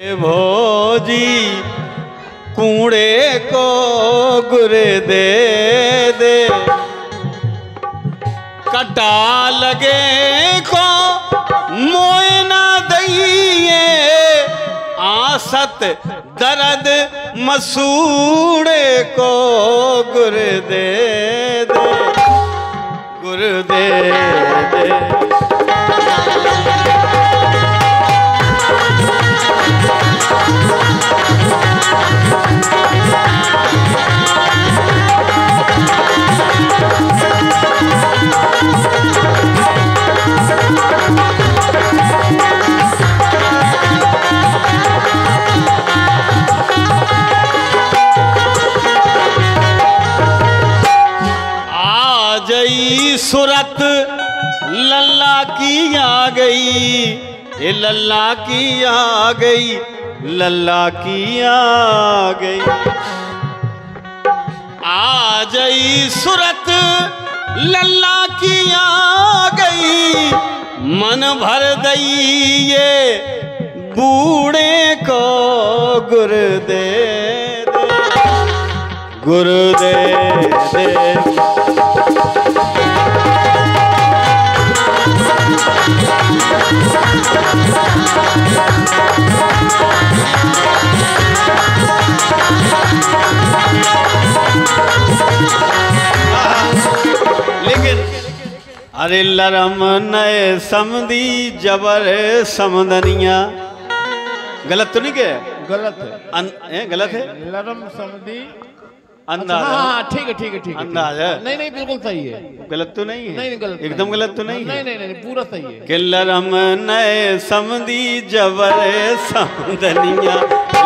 भोजी कूड़े को गुर दे दे, कटा लगे को मोयना दइए, आसत दर्द मसूड़े को गुर दे दे, गुर दे दे। सूरत लल्ला की आ गई, ये लल्ला की आ गई, लल्ला की आ गई। आ गई सूरत लल्ला की आ गई, मन भर दई ये बूढ़े को गुर दे दे, गुर दे दे। लेकिन अरे लरम नए समदी जबर समदनिया, गलत तो नहीं क्या? गलत है, गलत है। लरम समदी अंदाज। हाँ ठीक है ठीक है ठीक है, अंदाज है। नहीं नहीं बिल्कुल सही है, गलत तो नहीं है? नहीं गलत, एकदम गलत तो नहीं है? नहीं नहीं पूरा सही है। कि लरम नए समदी जबर समदनिया,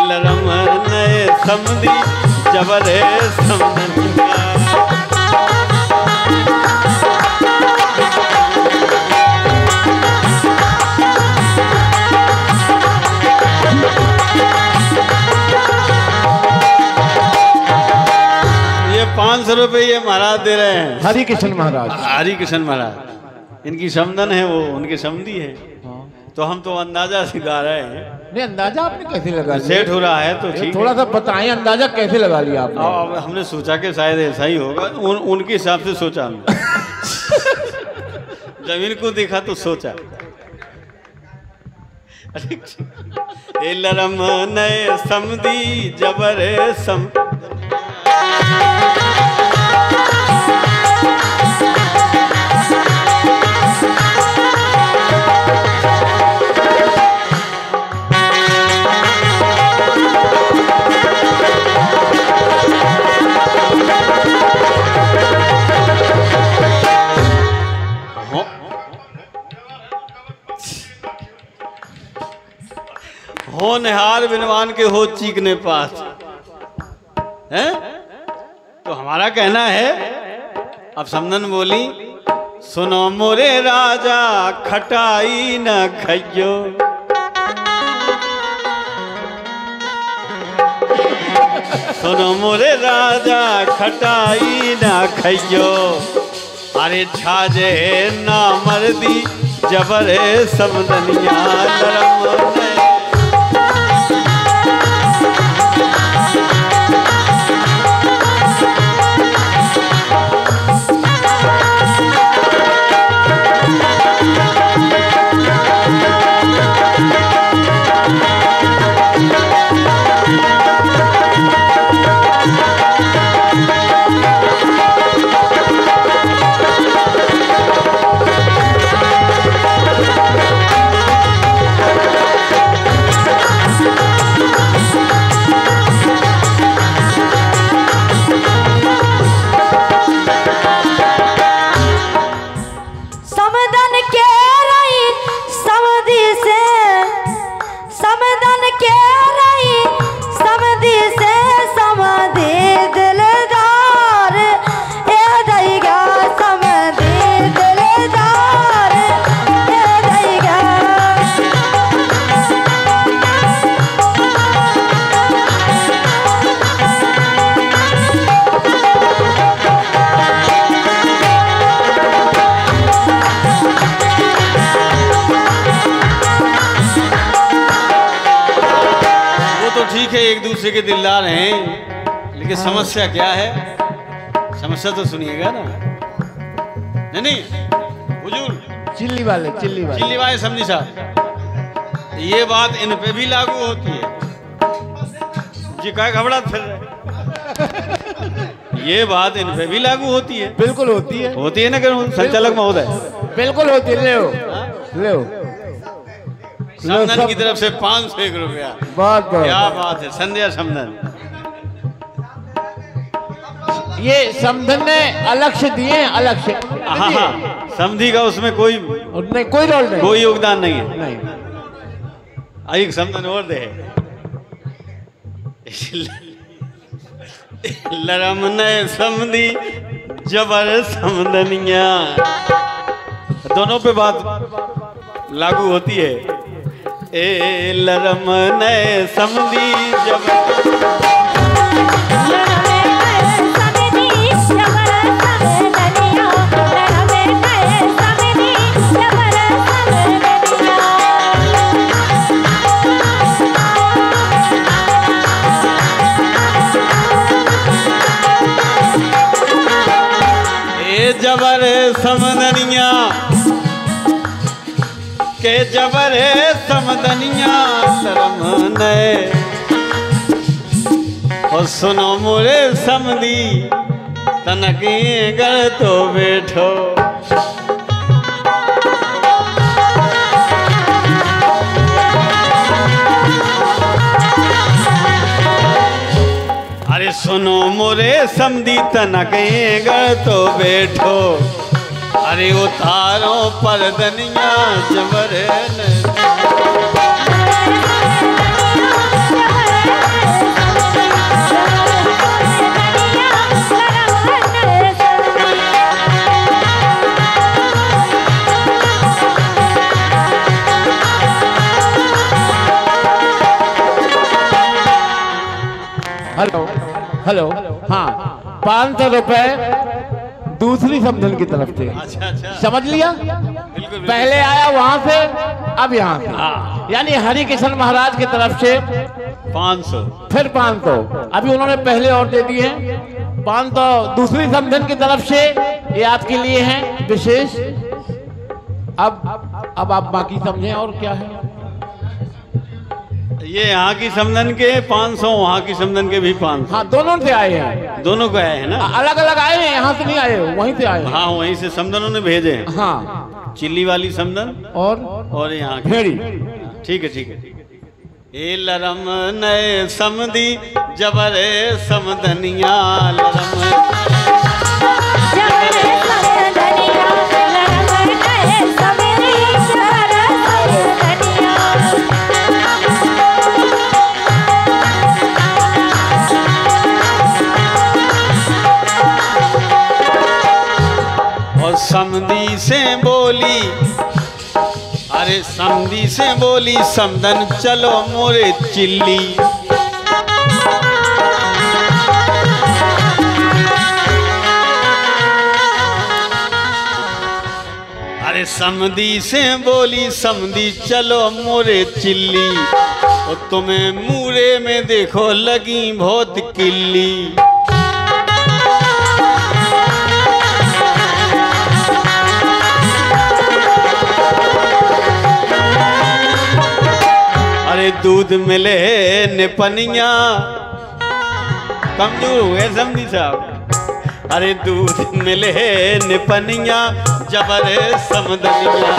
लरम नए समदी जबर समदनिया। ये 500 रुपये ये महाराज दे रहे हैं, हरि कृष्ण महाराज। हरि कृष्ण महाराज इनकी समदन है, वो उनके समधी है। तो हम तो अंदाजा सिखा रहे हैं। नहीं अंदाजा आपने कैसे लगा लिया? सेट हो रहा है तो ठीक। थोड़ा सा बताएं अंदाजा कैसे लगा लिया आपने? अब हमने सोचा कि शायद ऐसा ही होगा, उनके हिसाब से सोचा हमने। जमीन को देखा तो सोचा। ए लरम नए समदी जबर सम, हो निहार बिनवान के हो चीकने पास हैं। तो हमारा कहना है, अब समदन बोली, सुनो मोरे राजा खटाई न खइयो, सुनो मोरे राजा खटाई न खइयो, अरे छाजे ना मर्दी जबर समदनिया, लरम ठीक है, एक दूसरे के दिलदार हैं, लेकिन समस्या क्या है? समस्या तो सुनिएगा ना। नहीं हुजूर, चिल्ली वाले चिल्ली वाले समझी साहब, ये बात इन पे भी लागू होती है जी। क्या घबरा फिर रहे? ये बात इन पे भी लागू होती है। बिल्कुल होती है ना करूँ संचालक महोदय? बिल्कुल होती है। ले समदन की तरफ से 501 रुपया। बहुत क्या बात है संध्या समदन। ये समधन ने अलग से दिए, अलग से। हाँ, समधी का उसमें कोई नहीं, कोई रोल नहीं, कोई योगदान नहीं है। नहीं, एक समदन और दे लरम ने समधी जबर समदनिया, दोनों पे बात लागू होती है। ए लरम ने समधी जबर जबर समदनिया के जबर समदनिया शर्म ने। और सुनो मोरे समधी तनकी गल तो बैठो। अरे सुनो मोरे समधी तनके गल तो बैठो। अरे उतारो परदनिया जबर हेलो। हाँ, 500 रुपए दूसरी समधन की तरफ से। अच्छा। समझ लिया? बिल्कुल। पहले आया वहां से, अब यहाँ से। हाँ। यानी हरि किशन महाराज की तरफ से 500, फिर 500। अभी उन्होंने पहले और दे दिए 500 दूसरी समधन की तरफ से। ये आपके लिए है विशेष। अब आप बाकी समझें और क्या है। ये यहाँ की समदन के 500, वहाँ की समदन के भी 500। हाँ, दोनों से आए हैं। दोनों को आए हैं ना? अलग अलग आए हैं, यहाँ से नहीं आए, वहीं से आए हैं। हाँ, वहीं से समदनों ने भेजे हैं। हाँ, चिल्ली वाली समदन और यहाँ की। भेड़ी। ठीक है। ए लरम नए समधी जबरे समदनिया लरम समधी से बोली। अरे समधी से बोली समदन चलो मोरे चिल्ली। अरे समधी से बोली समधी चलो मोरे चिल्ली। और तुम्हें मूरे में देखो लगी बहुत किल्ली। अरे दूध मिले निपनिया कमजोर हुए समधी साहब। अरे दूध मिले निपनिया जबर समदनिया।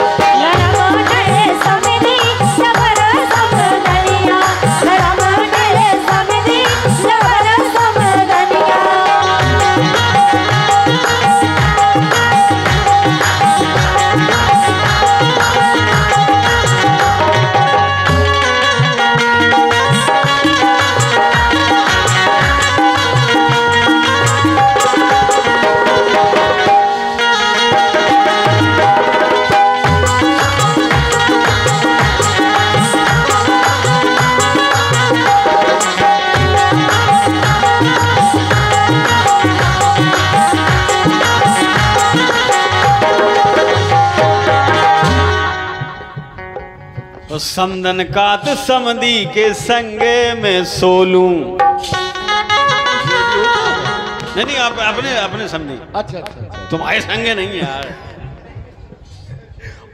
समदन कात समदी के संगे में सोलूं। नहीं आप अपने अपने समझी। अच्छा। तुम्हारे संगे नहीं यार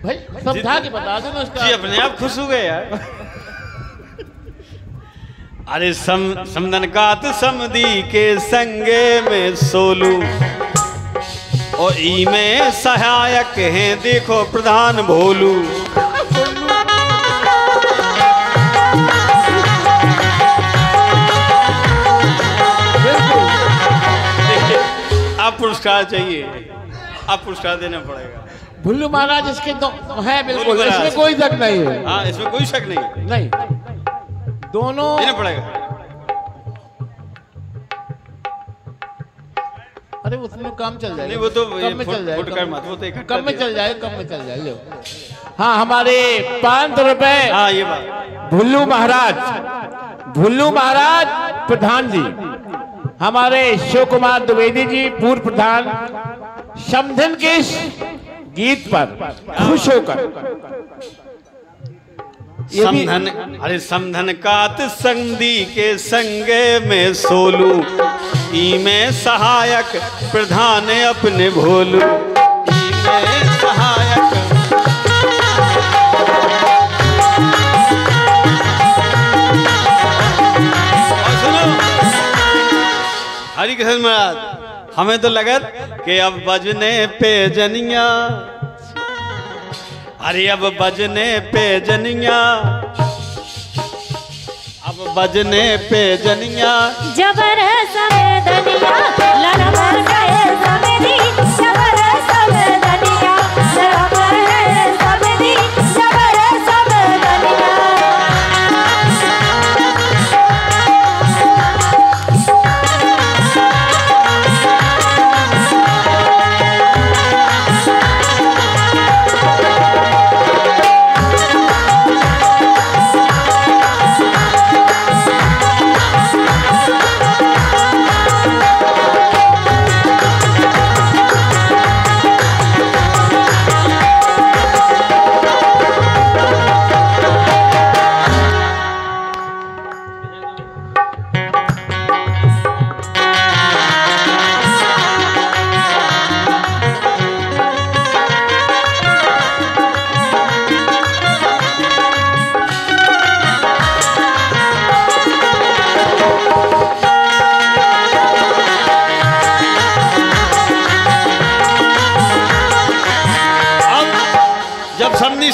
भाई समझा के बता दो ना उसका। जी अपने आप खुश हो गए यार। अरे समदन कात समदी के संगे में सोलू और ई में सहायक हैं देखो प्रधान भोलू। अब पुरस्कार चाहिए, अब पुरस्कार देना पड़ेगा। भुल्लू महाराज इसके तो है बिल्कुल, इसमें कोई शक नहीं है। हाँ इसमें कोई शक नहीं नहीं दोनों देना पड़ेगा। अरे उसमें काम चल जाएगा। नहीं वो तो कम में चल जाएगा, कम में चल जाएगा, कम में चल जाएगा। हाँ हमारे 500 रुपए। हाँ ये बात भुल्लू महाराज प्रधान जी, हमारे शिव कुमार द्विवेदी जी पूर्व प्रधान, समधन के इस गीत पर खुश होकर समधन। अरे समधन कात संधि के संगे में सोलू ई में सहायक प्रधान अपने भोलू। ई में सहायक हरि कृष्ण महाराज हमें तो लगत कि अब बजने पे जनिया। अरे अब बजने पे जनिया, अब बजने पे जनिया। जबर समदनिया लड़मर गए समदी, जबर समदनिया लड़मर गए समदी, जबर समदनिया।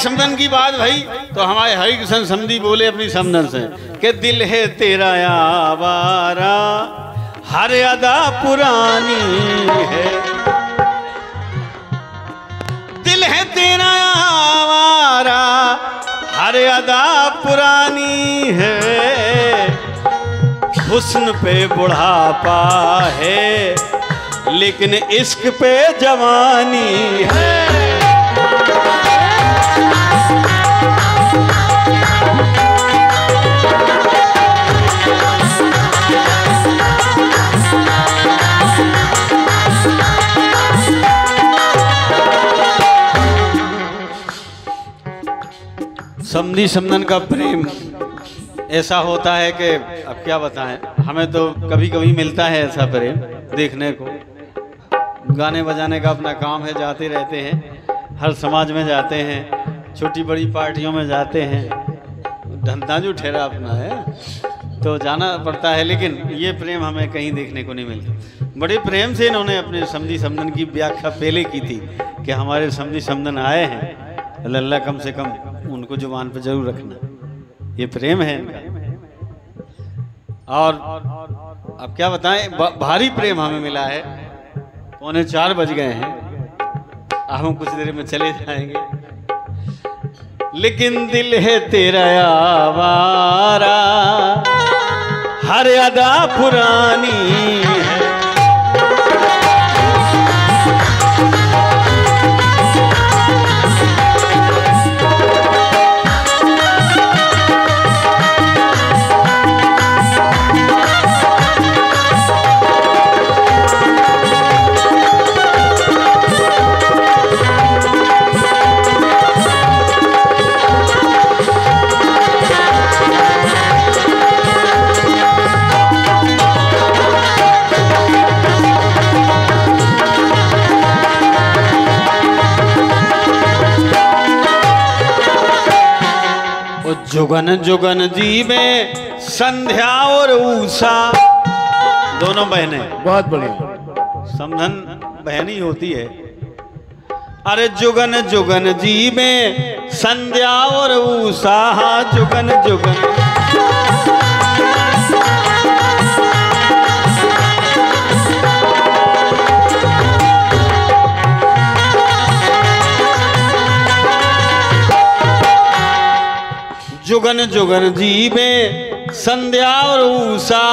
समधन की बात भाई तो हमारे हरि कृष्ण समधी बोले अपनी समधन से कि दिल है तेरा आवारा हर अदा पुरानी है। दिल है तेरा आवारा हर अदा पुरानी है। हुस्न पे बुढ़ापा है लेकिन इश्क पे जवानी है। समधी समधन का प्रेम ऐसा होता है कि अब क्या बताएं, हमें तो कभी कभी मिलता है ऐसा प्रेम देखने को। गाने बजाने का अपना काम है, जाते रहते हैं, हर समाज में जाते हैं, छोटी बड़ी पार्टियों में जाते हैं, धंधा जो ठहरा अपना है तो जाना पड़ता है। लेकिन ये प्रेम हमें कहीं देखने को नहीं मिलता। बड़े प्रेम से इन्होंने अपने समधी समधन की व्याख्या पहले की थी कि हमारे समधी समधन आए हैं, अल्लाह कम से कम उनको जुबान पे जरूर रखना, ये प्रेम है इनका। और अब क्या बताएं, भारी प्रेम हमें मिला है। 3:45 बज गए हैं, हम कुछ देर में चले जाएंगे। लेकिन दिल है तेरा आवारा हर अदा पुरानी है। जुगन जुगन जी में संध्या और उषा दोनों बहनें। बहुत बढ़िया। समधन बहन ही होती है। अरे जुगन जुगन जी में संध्या और उषा, जुगन जुगन जुगन जुगन जी में संध्या और उषा,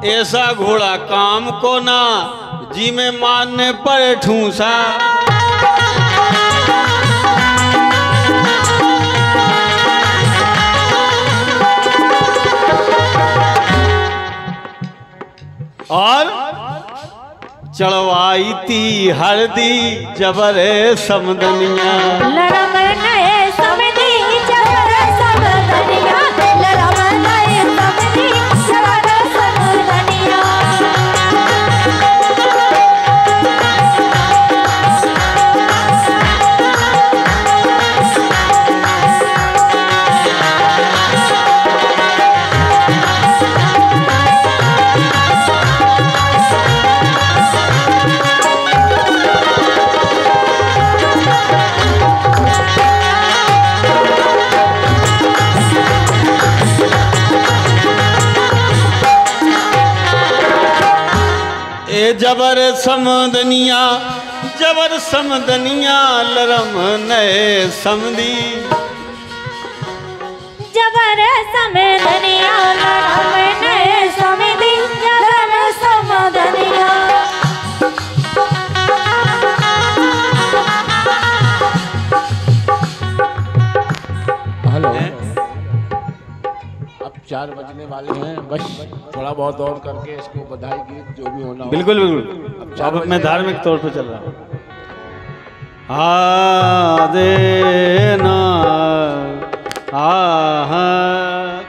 ऐसा घोड़ा काम को ना जी में मारने पर ठूसा। और चढ़वाई थी हल्दी जबर समदनिया, लरम नए समधी जबर समदनिया, लरम नए समधी जबर समदनिया। जबर समदनिया, जबर समदनिया, लरम नए समदी जबर समदनिया, लरम नए समधी जबर समदनिया। हेलो, अब 4 बजने वाले हैं, बस थोड़ा बहुत और करके इसको बधाई गीत जो भी होना हो। बिल्कुल बिल्कुल। अब मैं धार्मिक तौर पे चल रहा हूँ। देना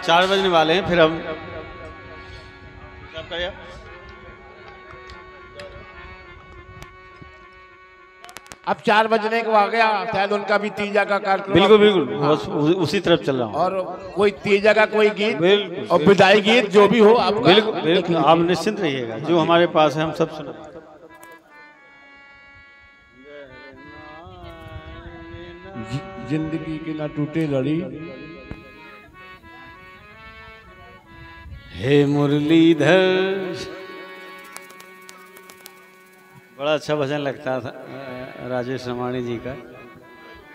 4 बजने वाले हैं, फिर हम सब करिए। अब 4 बजने को आ गया, शायद उनका भी तीजा का कार्यक्रम। बिल्कुल बिल्कुल, बस उसी तरफ चल रहा हूँ। और कोई तीजा का कोई गीत बिल्कुल और विदाई गीत जो भी हो आपका। बिल्कुल बिल्कुल, आप निश्चिंत रहिएगा, जो हमारे पास है हम सब सुना। जिंदगी की ना टूटे लड़ी, हे मुरलीधर। बड़ा अच्छा भजन लगता था राजेश रमाणी जी का।